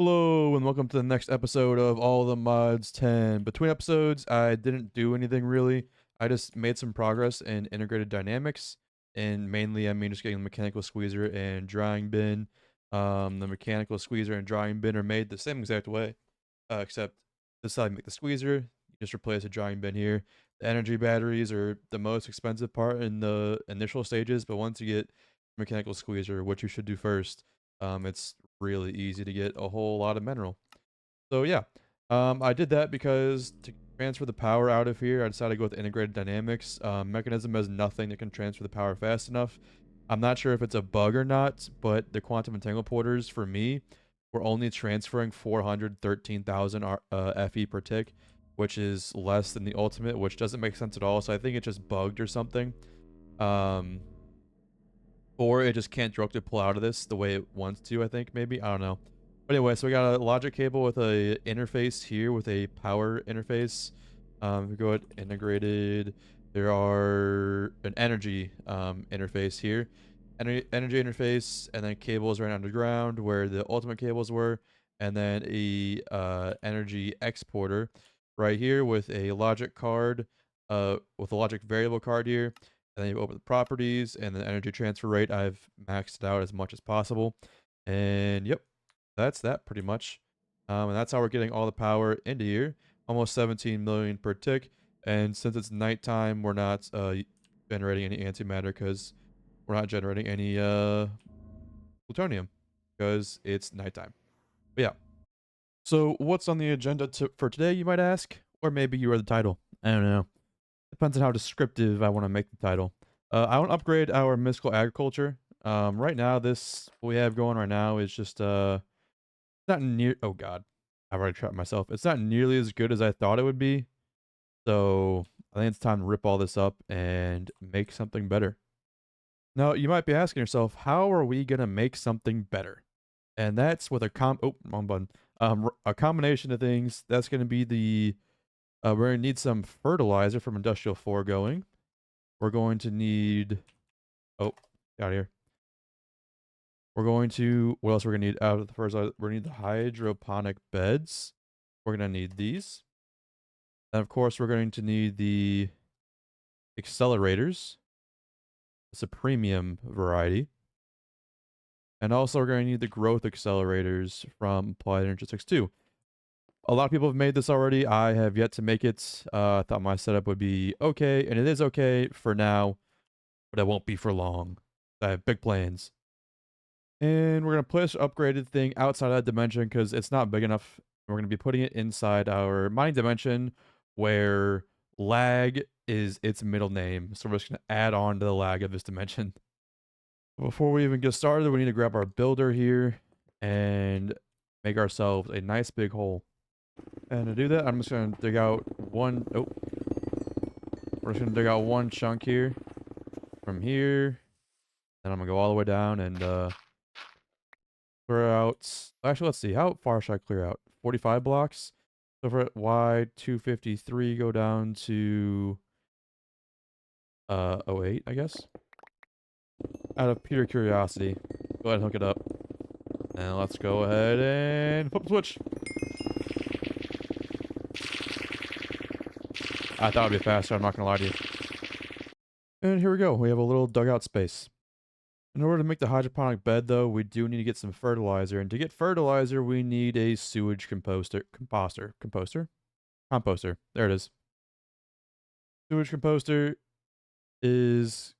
Hello and welcome to the next episode of All the Mods 10. Between episodes, I didn't do anything really. I just made some progress in integrated dynamics, and mainly I mean just getting the mechanical squeezer and drying bin. The mechanical squeezer and drying bin are made the same exact way, except this is how you make the squeezer. You just replace a drying bin here. The energy batteries are the most expensive part in the initial stages, but once you get mechanical squeezer, which you should do first, it's really easy to get a whole lot of mineral. So yeah, I did that because to transfer the power out of here, I decided to go with integrated dynamics. Mechanism has nothing that can transfer the power fast enough. I'm not sure if it's a bug or not, but the quantum entangle porters for me were only transferring 413,000 FE per tick, which is less than the ultimate, which doesn't make sense at all. So I think it just bugged or something. Or it just can't directly pull out of this the way it wants to, I think, maybe. I don't know. But anyway, so we got a logic cable with a interface here with a power interface. We go ahead, integrated. There are an energy interface here. Energy interface, and then cables right underground where the ultimate cables were. And then a energy exporter right here with a logic card, with a logic variable card here. And then you open the properties and the energy transfer rate. I've maxed it out as much as possible. And yep, that's that pretty much. And that's how we're getting all the power into here. Almost 17 million per tick. And since it's nighttime, we're not generating any antimatter because we're not generating any plutonium because it's nighttime. But yeah. So what's on the agenda for today, you might ask? Or maybe you are the title. I don't know. Depends on how descriptive I want to make the title. I want to upgrade our mystical agriculture. Right now, what we have going right now is just not near. Oh God, I've already trapped myself. It's not nearly as good as I thought it would be. So I think it's time to rip all this up and make something better. Now you might be asking yourself, how are we gonna make something better? And that's with wrong button. A combination of things. That's gonna be we're gonna need some fertilizer from industrial foregoing. We're going to need, oh, out of here. We're going to, what else we're going to need out of the first, we're going to need the hydroponic beds. We're going to need these. And of course, we're going to need the accelerators. It's a premium variety. And also we're going to need the growth accelerators from Applied Energistics too. A lot of people have made this already. I have yet to make it. I thought my setup would be okay, and it is okay for now, but it won't be for long. I have big plans. And we're going to push upgraded thing outside that dimension because it's not big enough. We're going to be putting it inside our mining dimension where lag is its middle name. So we're just going to add on to the lag of this dimension. Before we even get started, we need to grab our builder here and make ourselves a nice big hole. And to do that, I'm just going to dig out one. Oh, we're just going to dig out one chunk here from here. Then I'm going to go all the way down and clear out. Actually, let's see. How far should I clear out? 45 blocks. So for Y253, go down to 08, I guess. Out of pure curiosity, go ahead and hook it up. And let's go ahead and flip the switch. I thought it'd be faster, I'm not gonna lie to you. And here we go. We have a little dugout space. In order to make the hydroponic bed, though, we do need to get some fertilizer. And to get fertilizer, we need a sewage composter. Composter. There it is. Sewage composter is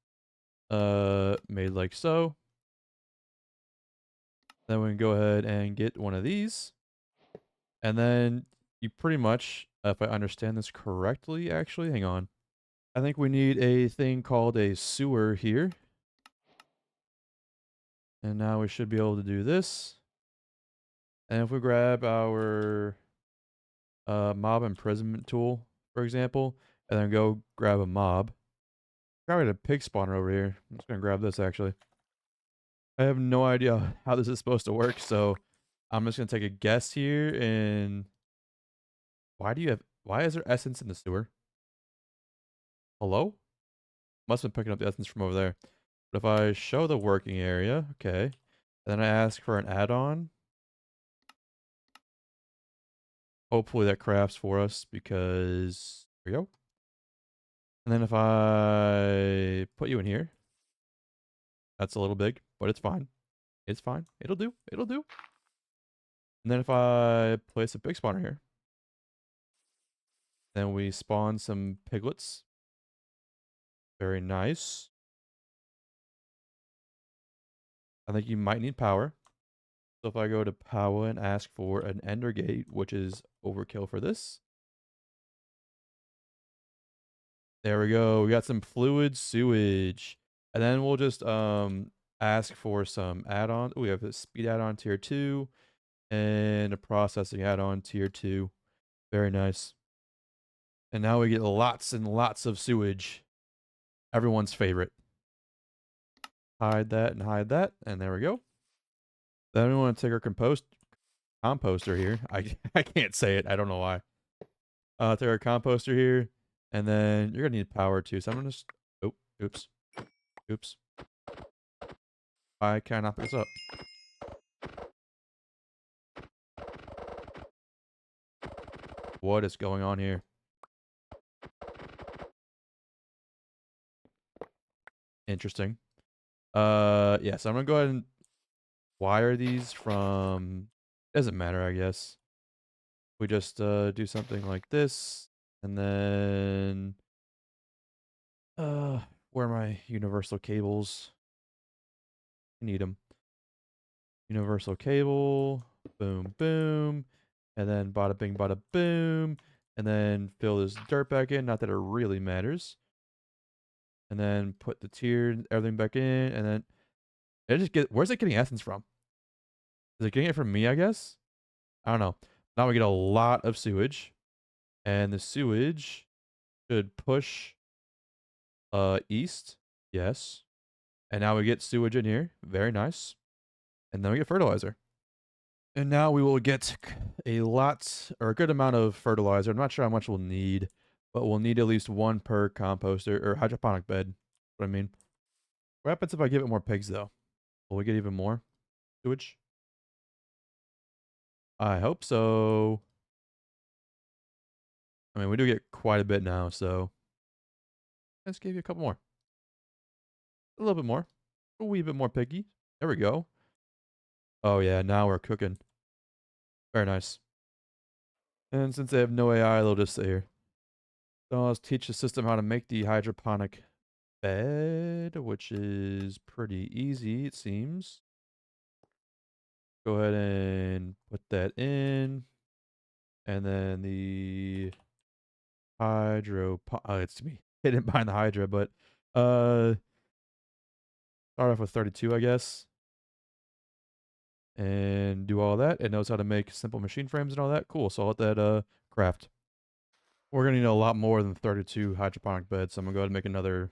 made like so. Then we can go ahead and get one of these. And then you pretty much, if I understand this correctly, actually, hang on. I think we need a thing called a sewer here. And now we should be able to do this. And if we grab our mob imprisonment tool, for example, and then go grab a mob. Probably a pig spawner over here. I'm just going to grab this, actually. I have no idea how this is supposed to work, so I'm just going to take a guess here. And why is there essence in the sewer? Hello? Must have been picking up the essence from over there. But if I show the working area, okay, then I ask for an add-on. Hopefully that crafts for us because there we go. And then if I put you in here, that's a little big, but it's fine. It's fine. It'll do. It'll do. And then if I place a big spawner here, then we spawn some piglets. Very nice. I think you might need power. So if I go to power and ask for an ender gate, which is overkill for this. There we go. We got some fluid sewage. And then we'll just ask for some add-on. We have a speed add-on tier 2 and a processing add-on tier 2. Very nice. And now we get lots and lots of sewage. Everyone's favorite. Hide that and hide that. And there we go. Then we want to take our composter here. I can't say it. I don't know why. Take our composter here. And then you're going to need power too. So I'm going to just... Oh, oops. Oops. I cannot pick this up. What is going on here? Interesting. Yeah, so I'm going to go ahead and wire these from... Doesn't matter, I guess. We just do something like this. And then... where are my universal cables? I need them. Universal cable. Boom, boom. And then bada bing, bada boom. And then fill this dirt back in. Not that it really matters. And then put the tier, everything back in. And then it just get... Where's it getting essence from? Is it getting it from me, I guess? I don't know. Now we get a lot of sewage. And the sewage should push east. Yes. And now we get sewage in here. Very nice. And then we get fertilizer. And now we will get a lot or a good amount of fertilizer. I'm not sure how much we'll need, but we'll need at least one per composter or hydroponic bed. What I mean. What happens if I give it more pigs though? Will we get even more sewage? I hope so. I mean, we do get quite a bit now, so let's give you a couple more. A little bit more. A wee bit more piggy. There we go. Oh yeah, now we're cooking. Very nice. And since they have no AI, they'll just sit here. So let's teach the system how to make the hydroponic bed, which is pretty easy, it seems. Go ahead and put that in. And then the it's me hidden behind the hydra, but start off with 32, I guess. And do all that. It knows how to make simple machine frames and all that. Cool. So I'll let that craft. We're gonna need a lot more than 32 hydroponic beds, so I'm gonna go ahead and make another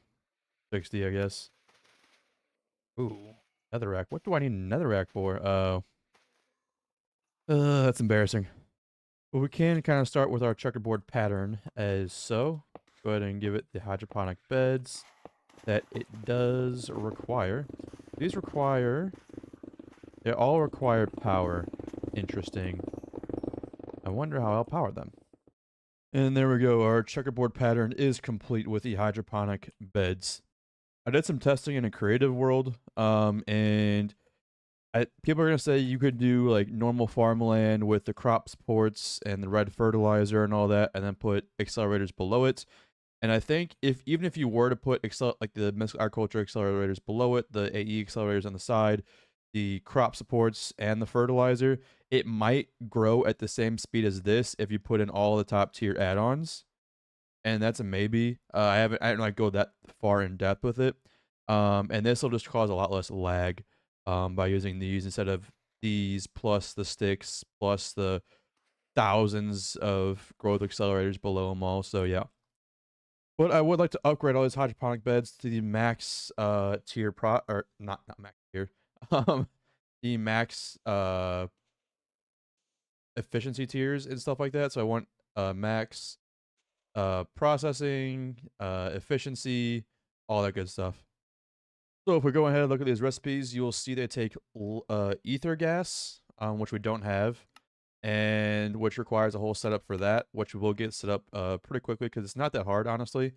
60, I guess. Ooh, netherrack. What do I need netherrack for? That's embarrassing. But we can kind of start with our checkerboard pattern as so. Go ahead and give it the hydroponic beds that it does require. These require... They all require power. Interesting. I wonder how I'll power them. And there we go. Our checkerboard pattern is complete with the hydroponic beds. I did some testing in a creative world, and people are going to say you could do like normal farmland with the crop supports and the red fertilizer and all that, and then put accelerators below it. And I think even if you were to put like the agriculture accelerators below it, the AE accelerators on the side, the crop supports and the fertilizer, it might grow at the same speed as this if you put in all the top tier add-ons. And that's a maybe. I don't like go that far in depth with it. And this will just cause a lot less lag by using these instead of these plus the sticks plus the thousands of growth accelerators below them all. So yeah. But I would like to upgrade all these hydroponic beds to the max tier or not max tier. The max efficiency tiers and stuff like that. So I want max processing, efficiency, all that good stuff. So if we go ahead and look at these recipes, you will see they take ether gas, which we don't have. and which requires a whole setup for that, which we will get set up pretty quickly because it's not that hard, honestly.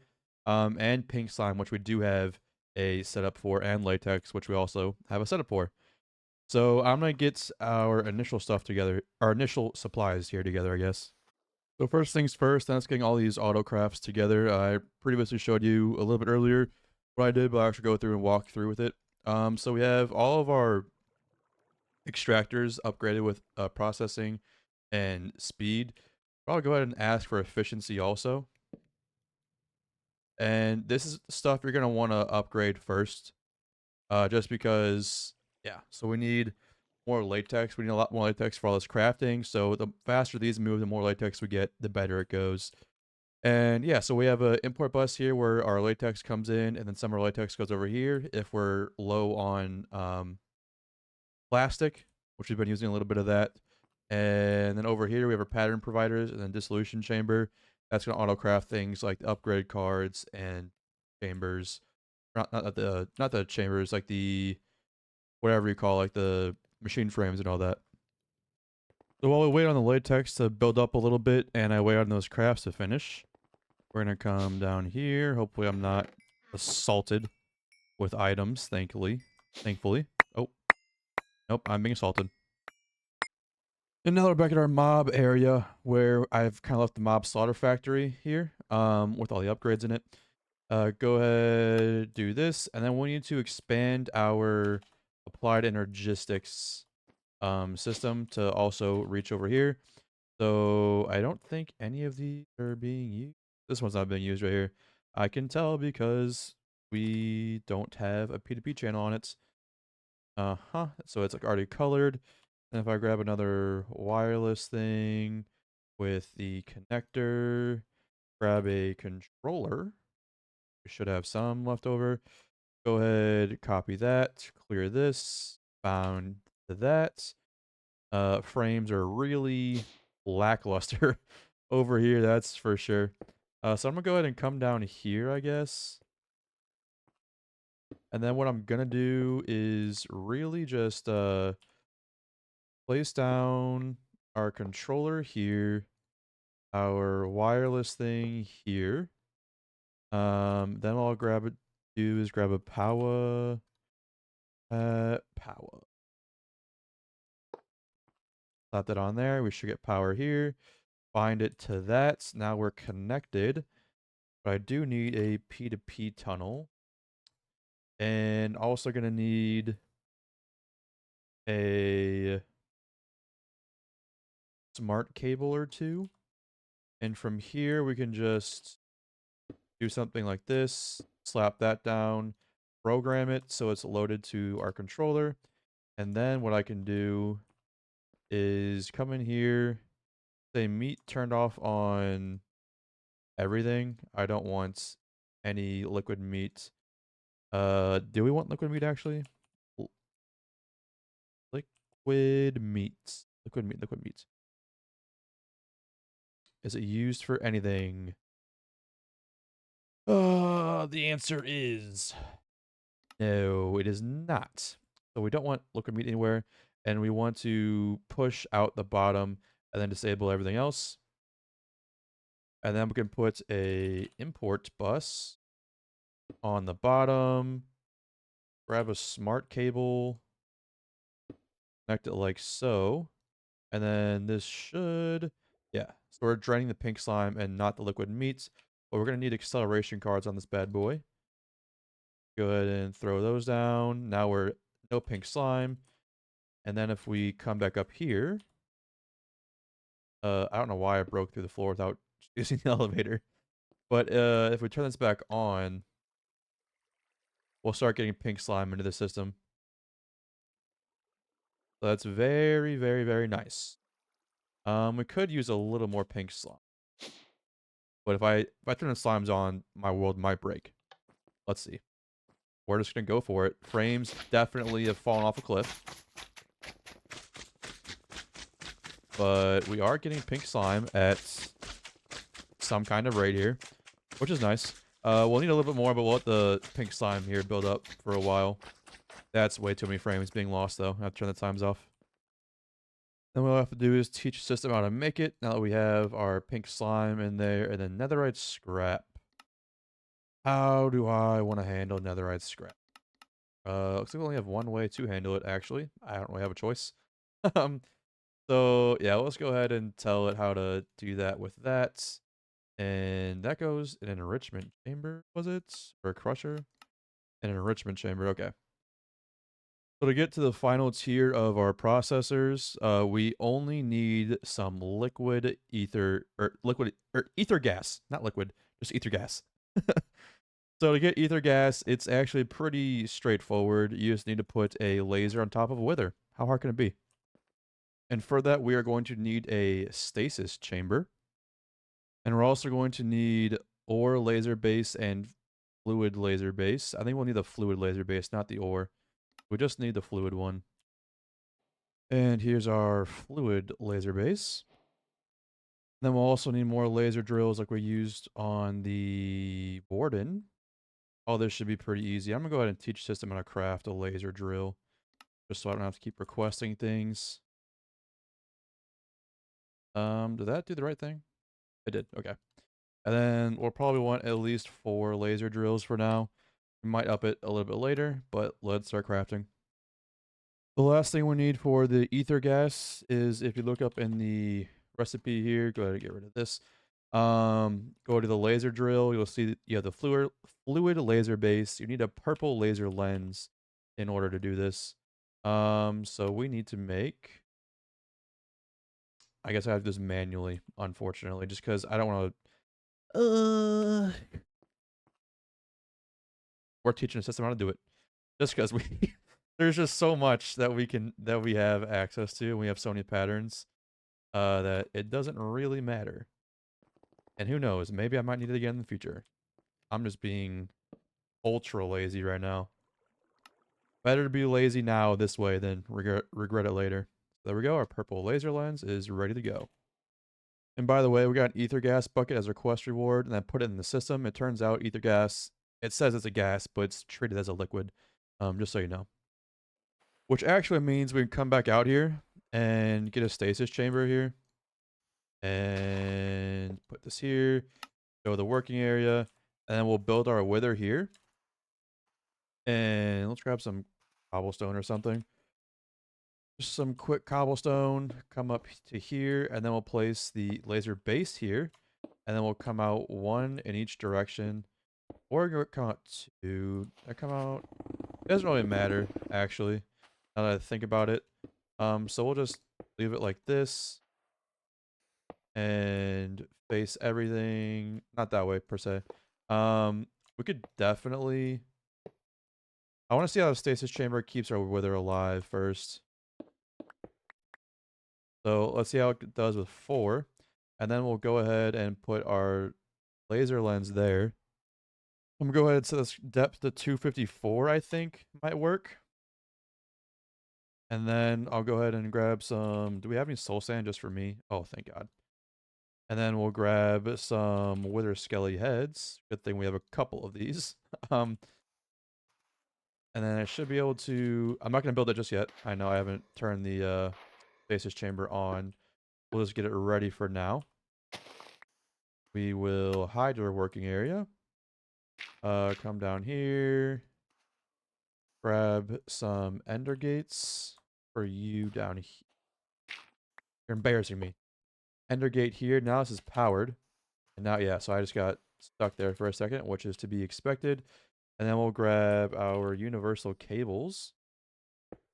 And pink slime, which we do have a setup for, and latex, which we also have a setup for. So I'm gonna get our initial stuff together, our initial supplies here together, I guess. So first things first, that's getting all these auto crafts together. I previously showed you a little bit earlier what I did, but I'll actually go through and walk through with it. So we have all of our extractors upgraded with processing and speed. I'll go ahead and ask for efficiency also. And this is stuff you're going to want to upgrade first, just because, yeah. So we need more latex. We need a lot more latex for all this crafting. So the faster these move, the more latex we get, the better it goes. And yeah, so we have an import bus here where our latex comes in, and then some of our latex goes over here if we're low on plastic, which we've been using a little bit of that. And then over here we have our pattern providers and then dissolution chamber. That's going to auto craft things like the upgrade cards and chambers. Not the chambers, like the whatever you call, like the machine frames and all that. So while we wait on the latex to build up a little bit and I wait on those crafts to finish, we're gonna come down here. Hopefully I'm not assaulted with items, thankfully. Oh, nope, I'm being assaulted. And now we're back at our mob area where I've kind of left the mob slaughter factory here, with all the upgrades in it. Go ahead, do this, and then we need to expand our applied energistics system to also reach over here. So I don't think any of these are being used. This one's not being used right here. I can tell because we don't have a P2P channel on it. So it's like already colored. And if I grab another wireless thing with the connector, grab a controller, we should have some left over. Go ahead, copy that, clear this, bound to that. Frames are really lackluster over here, that's for sure. So I'm gonna go ahead and come down here, I guess. And then what I'm gonna do is really just place down our controller here, our wireless thing here. Then all I'll do is grab a power. Power. Slap that on there. We should get power here. Bind it to that. Now we're connected. But I do need a P2P tunnel. And also gonna need a smart cable or two. And from here we can just do something like this. Slap that down. Program it so it's loaded to our controller. And then what I can do is come in here, say meat turned off on everything. I don't want any liquid meat. Do we want liquid meat actually? Liquid meat. Liquid meat. Is it used for anything? The answer is no, it is not. So we don't want liquid meat anywhere, and we want to push out the bottom and then disable everything else. And then we can put a import bus on the bottom, grab a smart cable, connect it like so, and then this should, yeah. So we're draining the pink slime and not the liquid meats, but we're gonna need acceleration cards on this bad boy. Go ahead and throw those down. Now we're no pink slime. And then if we come back up here, I don't know why I broke through the floor without using the elevator. But if we turn this back on, we'll start getting pink slime into the system. So that's very, very, very nice. We could use a little more pink slime. But if I turn the slimes on, my world might break. Let's see. We're just gonna go for it. Frames definitely have fallen off a cliff. But we are getting pink slime at some kind of rate here, which is nice. We'll need a little bit more, but we'll let the pink slime here build up for a while. That's way too many frames being lost, though. I have to turn the times off. Then what we'll have to do is teach system how to make it. Now that we have our pink slime in there, and then netherite scrap. How do I want to handle netherite scrap? Looks like we only have one way to handle it, actually. I don't really have a choice. um, so yeah, let's go ahead and tell it how to do that with that. And that goes in an enrichment chamber, was it? Or a crusher? In an enrichment chamber, okay. So to get to the final tier of our processors, we only need some liquid ether, or ether gas, not liquid, just ether gas. So to get ether gas, it's actually pretty straightforward. You just need to put a laser on top of a wither. How hard can it be? And for that, we are going to need a stasis chamber. And we're also going to need ore laser base and fluid laser base. I think we'll need the fluid laser base, not the ore. We just need the fluid one. And here's our fluid laser base. Then we'll also need more laser drills like we used on the Warden. Oh, this should be pretty easy. I'm going to go ahead and teach system how to craft a laser drill. Just so I don't have to keep requesting things. Did that do the right thing? It did, okay. And then we'll probably want at least 4 laser drills for now. We might up it a little bit later, but let's start crafting. The last thing we need for the ether gas is, if you look up in the recipe here, go ahead and get rid of this. Go to the laser drill. You'll see you have the fluid laser base. You need a purple laser lens in order to do this. So we need to make. I guess I have to do this manually, unfortunately, just because I don't want to. We're teaching the system how to do it, just because we. There's just so much that we have access to, and we have so many patterns, that it doesn't really matter. And who knows? Maybe I might need it again in the future. I'm just being ultra lazy right now. Better to be lazy now this way than regret it later. There we go. Our purple laser lens is ready to go. And by the way, we got an ether gas bucket as a quest reward, and I put it in the system. It turns out ether gas, it says it's a gas, but it's treated as a liquid. Just so you know. Which actually means we can come back out here and get a stasis chamber here. And put this here. Go to the working area. And then we'll build our wither here. And let's grab some cobblestone or something. Just some quick cobblestone. Come up to here. And then we'll place the laser base here. And then we'll come out 1 in each direction. Or come out 2. I come out. It doesn't really matter, actually, now that I think about it. So we'll just leave it like this. And face everything. Not that way, per se. We could definitely. I want to see how the stasis chamber keeps our wither alive first. So let's see how it does with 4. And then we'll go ahead and put our laser lens there. I'm going to go ahead and set this depth to 254, I think might work. And then I'll go ahead and grab some. Do we have any soul sand just for me? Oh, thank God. And then we'll grab some wither skelly heads. Good thing we have a couple of these. And then I should be able to. I'm not going to build it just yet. I know I haven't turned the stasis chamber on. We'll just get it ready for now. We will hide our working area. Come down here. Grab some ender gates for you down here. You're embarrassing me. Ender gate here. Now this is powered. And now, yeah, so I just got stuck there for a second, which is to be expected. And then we'll grab our universal cables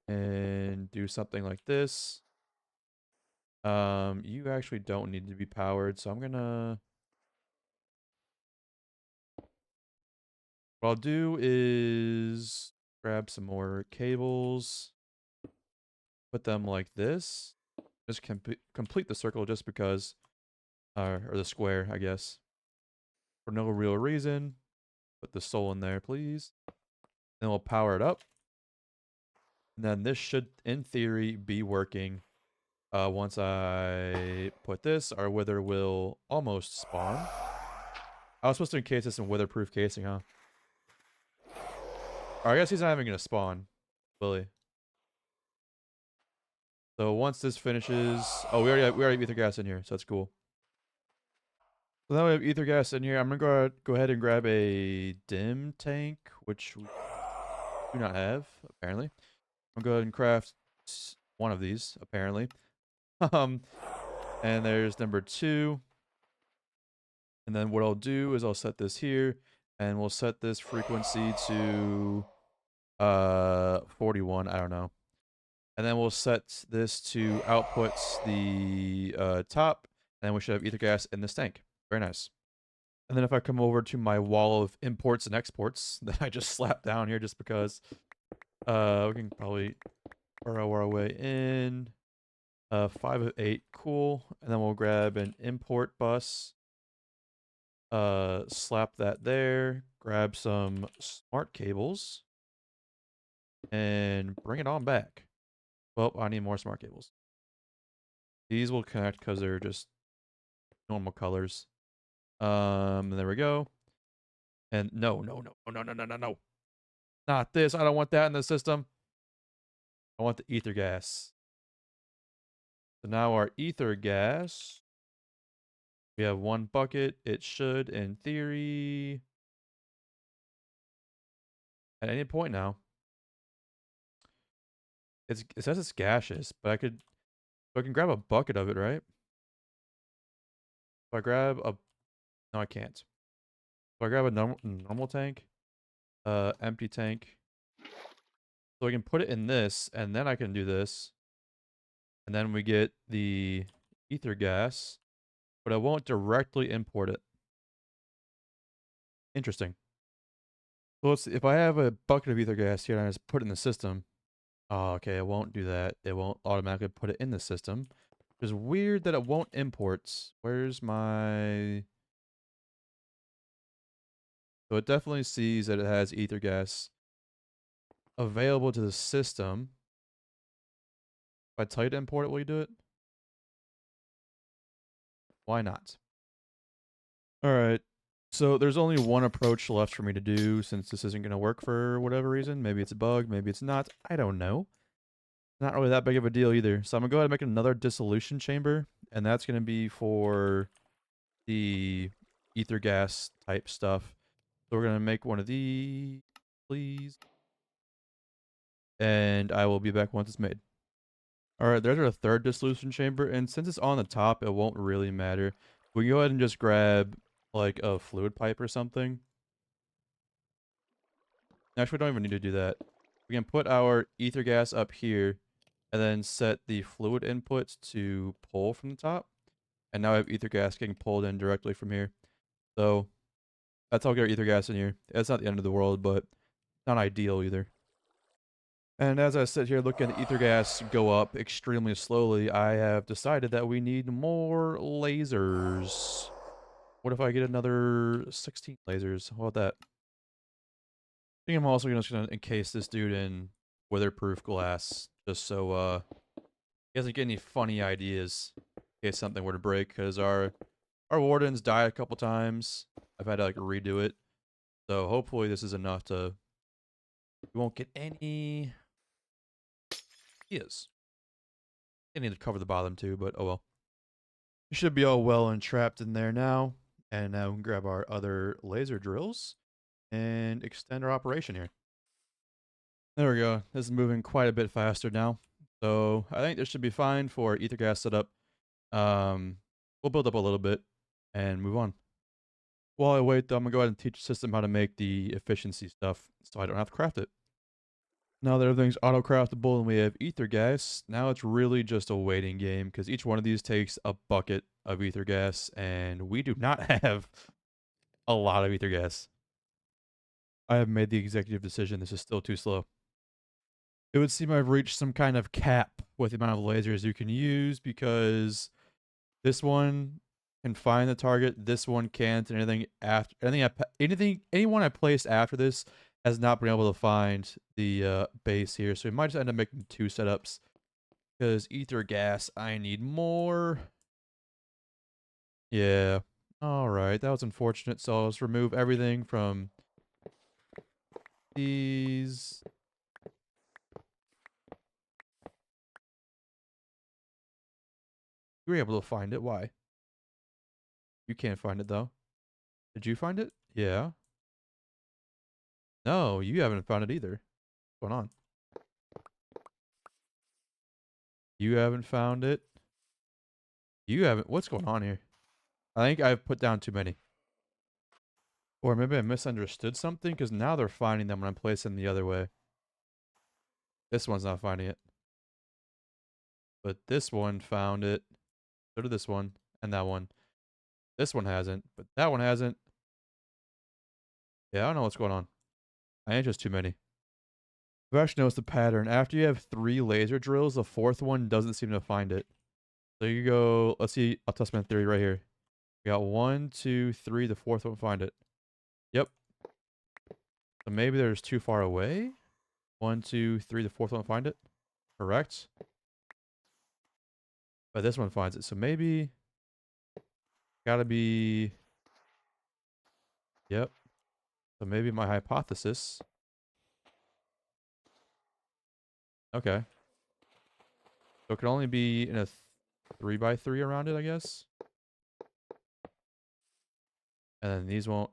and do something like this. You actually don't need to be powered, so I'm gonna. What I'll do is grab some more cables, put them like this. Just complete the circle just because, or the square, I guess, for no real reason. Put the soul in there, please. Then we'll power it up. And then this should, in theory, be working. Once I put this, our wither will almost spawn. I was supposed to encase this in wither-proof casing, huh? Or I guess he's not even going to spawn, will he? So once this finishes, oh, we already have ether gas in here, so that's cool. So now we have ether gas in here. I'm gonna go ahead and grab a dim tank, which we do not have apparently. I'm gonna go ahead and craft one of these apparently. um, and there's number 2. And then what I'll do is I'll set this here, and we'll set this frequency to 41. I don't know. And then we'll set this to output the top, and then we should have ether gas in this tank. Very nice. And then if I come over to my wall of imports and exports that I just slapped down here just because we can probably burrow our way in. 5 of 8, cool. And then we'll grab an import bus. Slap that there. Grab some smart cables. And bring it on back. Well, I need more smart cables. These will connect because they're just normal colors. There we go. And no. Not this. I don't want that in the system. I want the ether gas. So now our ether gas. We have 1 bucket. It should, in theory, at any point now. It says it's gaseous, but I can grab a bucket of it, right? If I grab a, no, I can't. If I grab a normal tank, empty tank, so I can put it in this, and then I can do this, and then we get the ether gas, but I won't directly import it. Interesting. So let's see, if I have a bucket of ether gas here and I just put it in the system, oh, okay, it won't do that. It won't automatically put it in the system. It's weird that it won't import. Where's my... So it definitely sees that it has ether gas available to the system. If I tell you to import it, will you do it? Why not? Alright. So there's only one approach left for me to do since this isn't going to work for whatever reason. Maybe it's a bug, maybe it's not. I don't know. Not really that big of a deal either. So I'm going to go ahead and make another dissolution chamber. And that's going to be for the ether gas type stuff. So we're going to make one of these, please. And I will be back once it's made. Alright, there's our 3rd dissolution chamber. And since it's on the top, it won't really matter. We can go ahead and just grab like a fluid pipe or something. Actually, we don't even need to do that. We can put our ether gas up here and then set the fluid inputs to pull from the top. And now I have ether gas getting pulled in directly from here. So that's how we get our ether gas in here. It's not the end of the world, but not ideal either. And as I sit here looking at the ether gas go up extremely slowly, I have decided that we need more lasers. What if I get another 16 lasers? How about that? I think I'm also just gonna encase this dude in weatherproof glass, just so he doesn't get any funny ideas in case something were to break, because our wardens died a couple times. I've had to like redo it. So hopefully this is enough to we won't get any ideas. I need to cover the bottom too, but oh well. We should be all well and trapped in there now. And now we can grab our other laser drills and extend our operation here. There we go. This is moving quite a bit faster now. So I think this should be fine for ether gas setup. We'll build up a little bit and move on. While I wait though, I'm gonna go ahead and teach the system how to make the efficiency stuff so I don't have to craft it. Now that everything's auto-craftable and we have ether gas, now it's really just a waiting game because each one of these takes a bucket of ether gas and we do not have a lot of ether gas. I have made the executive decision. This is still too slow. It would seem I've reached some kind of cap with the amount of lasers you can use because this one can find the target, this one can't, and anyone I placed after this has not been able to find the base here. So we might just end up making 2 setups because ether gas, I need more. Yeah. All right, that was unfortunate. So let's remove everything from these. You were able to find it. Why? You can't find it though. Did you find it? Yeah. No, you haven't found it either. What's going on? You haven't found it. You haven't. What's going on here? I think I've put down too many. Or maybe I misunderstood something because now they're finding them when I'm placing the other way. This one's not finding it. But this one found it. So did this one and that one. This one hasn't, but that one hasn't. Yeah, I don't know what's going on. I ain't just too many. I've actually noticed the pattern. After you have 3 laser drills, the 4th one doesn't seem to find it. So you go, let's see, I'll test my theory right here. We got 1, 2, 3, the 4th one find it. Yep. So maybe there's too far away. 1, 2, 3, the 4th one find it. Correct. But this one finds it. So maybe gotta be, yep. So maybe my hypothesis. Okay. So it can only be in a 3x3 around it, I guess. And then these won't.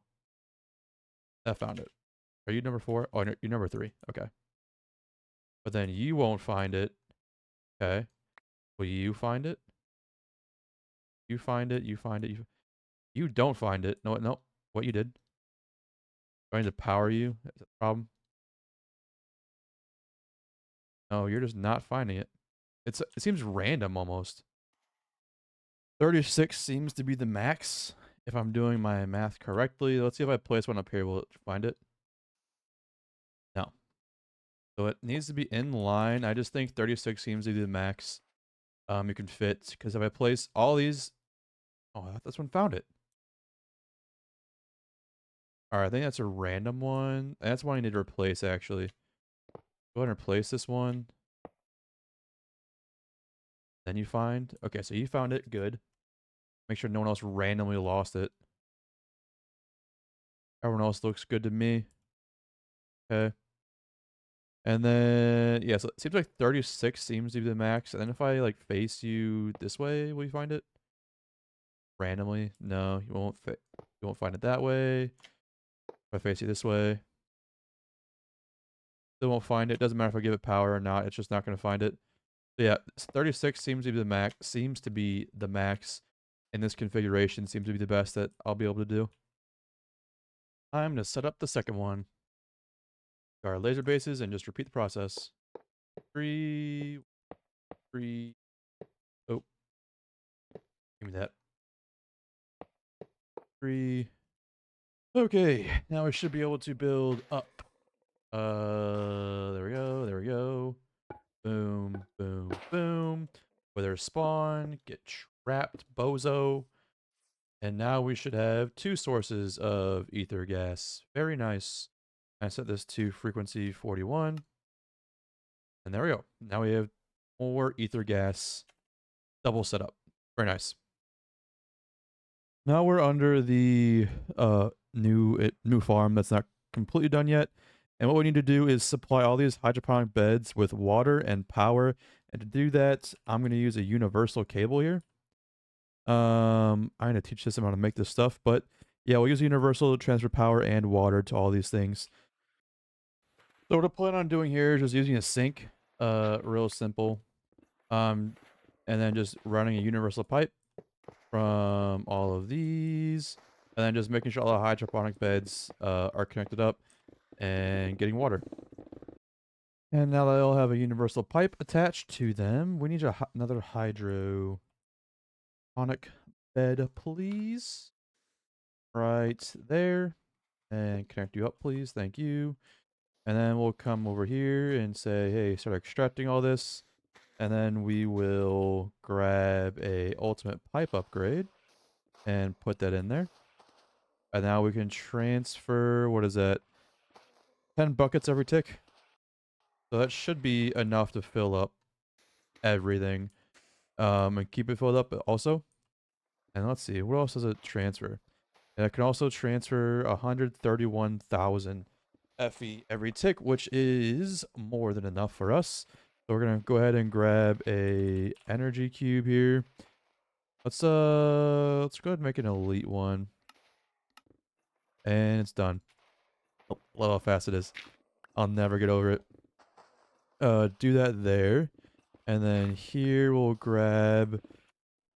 I found it. Are you number 4? Oh, you're number 3. Okay. But then you won't find it. Okay. Will you find it? You find it. You find it. You don't find it. No, no. What you did? Trying to power you? Is that the problem? No, you're just not finding it. It seems random almost. 36 seems to be the max. If I'm doing my math correctly. Let's see if I place one up here. Will it find it? No. So it needs to be in line. I just think 36 seems to be the max you can fit. Because if I place all these... Oh, this one found it. Alright, I think that's a random one. That's one I need to replace, actually. Go ahead and replace this one. Then you find... Okay, so you found it. Good. Make sure no one else randomly lost it. Everyone else looks good to me. Okay. And then... Yeah, so it seems like 36 seems to be the max. And then if I, like, face you this way, will you find it? Randomly? No, you won't find it that way. If I face you this way... Still won't find it. Doesn't matter if I give it power or not. It's just not going to find it. So yeah, 36 seems to be the max. Seems to be the max in this configuration. Seems to be the best that I'll be able to do. I'm going to set up the second one. Our laser bases and just repeat the process. 3, 3. Oh, give me that. 3. Okay, now we should be able to build up. There we go. There we go. Boom, boom, boom. Wither spawn, get trapped, bozo. And now we should have 2 sources of ether gas. Very nice. I set this to frequency 41. And there we go. Now we have more ether gas double setup. Very nice. Now we're under the new farm that's not completely done yet. And what we need to do is supply all these hydroponic beds with water and power. And to do that, I'm going to use a universal cable here. I'm going to teach this how to make this stuff. But yeah, we'll use universal to transfer power and water to all these things. So what I plan on doing here is just using a sink. Real simple. And then just running a universal pipe from all of these. And then just making sure all the hydroponic beds are connected up and getting water. And now they all have a universal pipe attached to them. We need another hydroponic bed, please. Right there. And connect you up, please. Thank you. And then we'll come over here and say, hey, start extracting all this. And then we will grab a ultimate pipe upgrade and put that in there. And now we can transfer, what is that? 10 buckets every tick. So that should be enough to fill up everything. And keep it filled up also. And let's see, what else does it transfer? And it can also transfer 131,000 FE every tick, which is more than enough for us. So we're going to go ahead and grab a energy cube here. Let's go ahead and make an elite one. And it's done. Oh, love how fast it is. I'll never get over it. Do that there. And then here we'll grab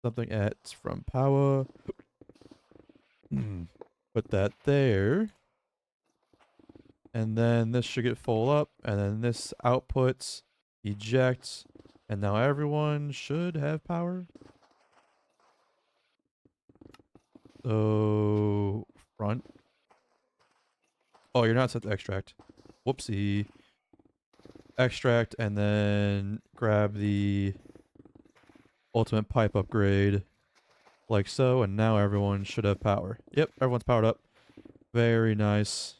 something at from power. Put that there. And then this should get full up. And then this outputs, eject. And now everyone should have power. So, front. Oh, you're not set to extract. Whoopsie. Extract and then grab the ultimate pipe upgrade. Like so. And now everyone should have power. Yep, everyone's powered up. Very nice.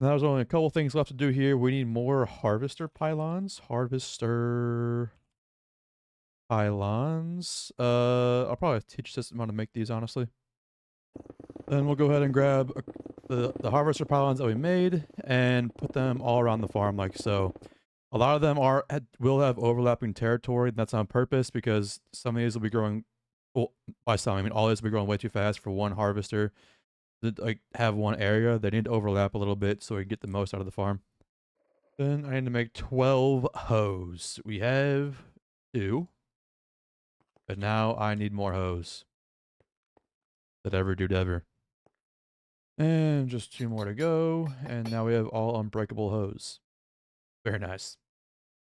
Now there's only a couple things left to do here. We need more harvester pylons. Harvester pylons. I'll probably teach system how to make these, honestly. Then we'll go ahead and grab the harvester pylons that we made and put them all around the farm like so. A lot of them will have overlapping territory. And that's on purpose because some of these will be growing. Well, by some I mean all these will be growing way too fast for one harvester to like have one area. They need to overlap a little bit so we can get the most out of the farm. Then I need to make 12 hose. We have 2. But now I need more hose. That ever do ever. And just 2 more to go. And now we have all unbreakable hose. Very nice.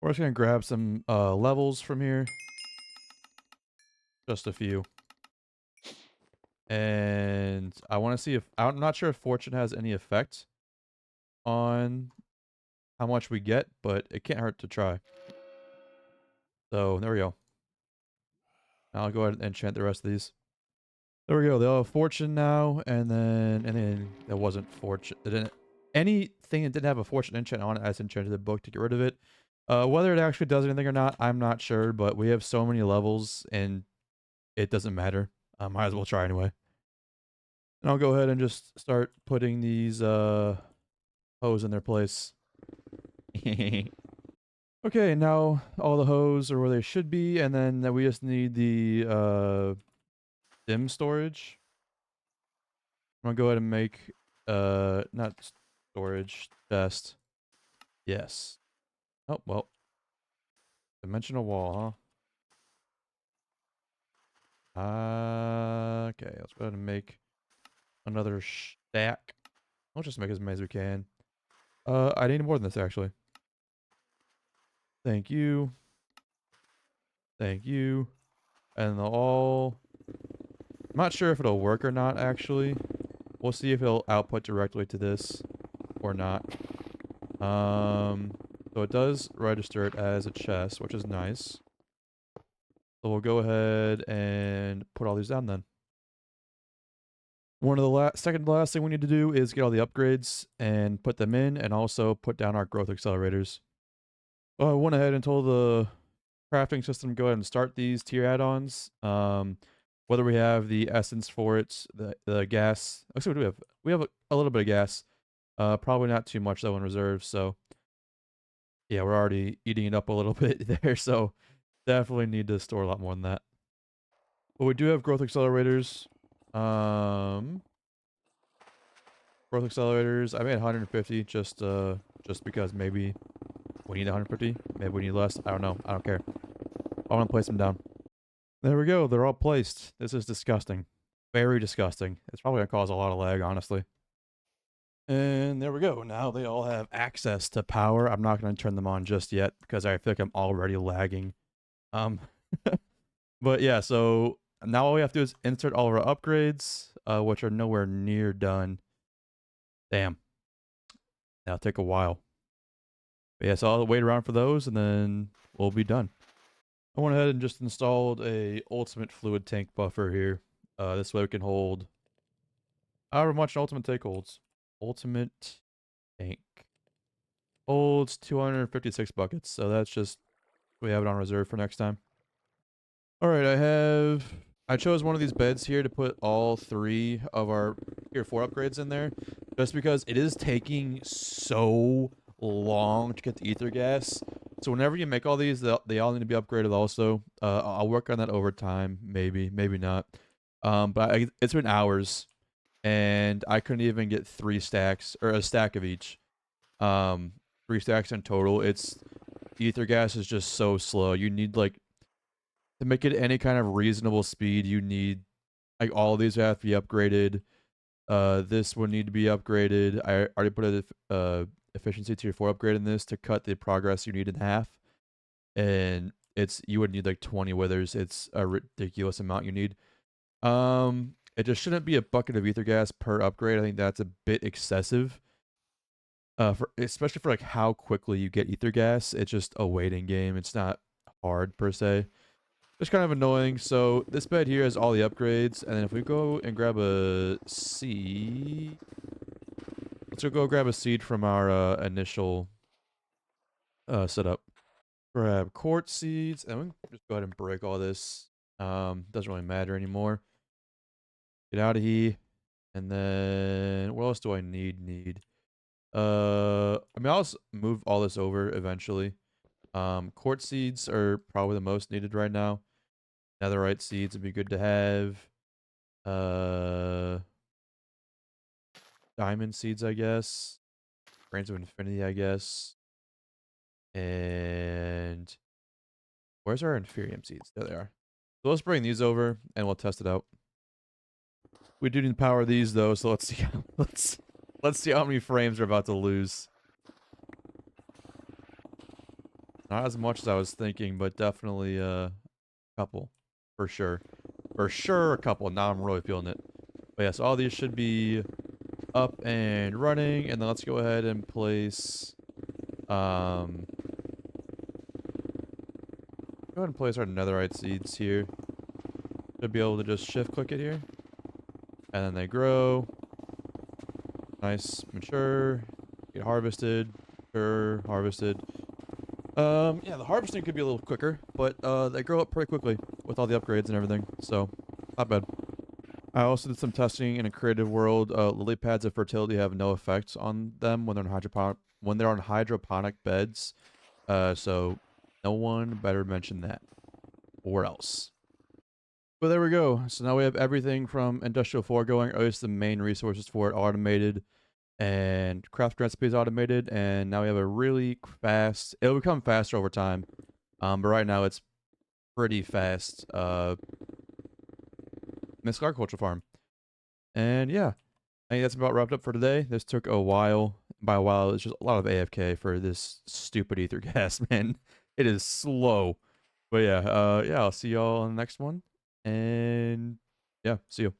We're just going to grab some levels from here. Just a few. And I want to see if... I'm not sure if fortune has any effect on how much we get, but it can't hurt to try. So, there we go. Now I'll go ahead and enchant the rest of these. There we go. They'll have fortune now, and then that wasn't fortune. Anything that didn't have a fortune enchant on it, I just enchanted the book to get rid of it. Whether it actually does anything or not, I'm not sure, but we have so many levels, and it doesn't matter. Might as well try anyway. And I'll go ahead and just start putting these hose in their place. Okay, now all the hose are where they should be, and then we just need the dim storage. I'm gonna go ahead and make not storage, chest. Yes. Oh well. Dimensional wall, huh? Okay, let's go ahead and make another stack. I'll just make as many as we can. I need more than this actually. Thank you. Thank you. And they'll all... I'm not sure if it'll work or not, actually. We'll see if it'll output directly to this or not. So it does register it as a chest, which is nice. So we'll go ahead and put all these down then. One of the second to last thing we need to do is get all the upgrades and put them in, and also put down our growth accelerators. I went ahead and told the crafting system go ahead and start these tier add-ons. Whether we have the essence for it, the gas. Actually, what do we have? We have a little bit of gas. Probably not too much though in reserve. So yeah, we're already eating it up a little bit there. So definitely need to store a lot more than that. But we do have growth accelerators. Growth accelerators. I made 150 just because maybe we need 150. Maybe we need less. I don't know. I don't care. I want to place them down. There we go. They're all placed. This is disgusting. Very disgusting. It's probably going to cause a lot of lag, honestly. And there we go. Now they all have access to power. I'm not going to turn them on just yet because I feel like I'm already lagging. But yeah, so now all we have to do is insert all of our upgrades, which are nowhere near done. Damn. That'll take a while. But yeah, so I'll wait around for those and then we'll be done. I went ahead and just installed a ultimate fluid tank buffer here. This way we can hold however much an ultimate tank holds. Ultimate tank holds 256 buckets, so that's just, we have it on reserve for next time. Alright, I chose one of these beds here to put all 3 of our tier 4 upgrades in there, just because it is taking so long to get the ether gas. So whenever you make all these, they all need to be upgraded also. I'll work on that over time, maybe, maybe not. But it's been hours, and I couldn't even get 3 stacks, or a stack of each. 3 stacks in total. It's ether gas is just so slow. You need like to make it any kind of reasonable speed, you need like all of these have to be upgraded. This would need to be upgraded. I already put a efficiency tier 4 upgrade in this to cut the progress you need in half. And you would need like 20 withers. It's a ridiculous amount you need. It just shouldn't be a bucket of ether gas per upgrade. I think that's a bit excessive. Especially for like how quickly you get ether gas. It's just a waiting game. It's not hard per se. It's kind of annoying. So this bed here has all the upgrades, and then if we go and grab a seed, let's go grab a seed from our initial setup. Grab quartz seeds, and we can just go ahead and break all this. Doesn't really matter anymore. Get out of here, and then what else do I need? I mean, I'll just move all this over eventually. Quartz seeds are probably the most needed right now. Netherite seeds would be good to have. Diamond seeds, I guess. Grains of Infinity, I guess. And where's our Inferium seeds? There they are. So let's bring these over and we'll test it out. We do need to power these though, so let's see. Let's see how many frames we're about to lose. Not as much as I was thinking, but definitely a couple for sure. For sure, a couple. Now I'm really feeling it. But yes, all these should be up and running, and then let's go ahead and place go ahead and place our netherite seeds here. Should be able to just shift click it here, and then they grow. Nice, mature, get harvested, mature, harvested. Yeah, the harvesting could be a little quicker, but they grow up pretty quickly with all the upgrades and everything, so not bad. I also did some testing in a creative world. Lily pads of fertility have no effect on them when they're on hydroponic beds. So no one better mention that, or else. But there we go. So now we have everything from industrial foregoing, or at least the main resources for it, automated, and craft recipes automated. And now we have a really fast. It'll become faster over time. But right now it's pretty fast. Miss Agriculture Farm. And yeah, I think that's about wrapped up for today. This took a while. By a while, it's just a lot of AFK for this stupid ether gas, man. It is slow. But yeah, I'll see y'all on the next one. And yeah, see you.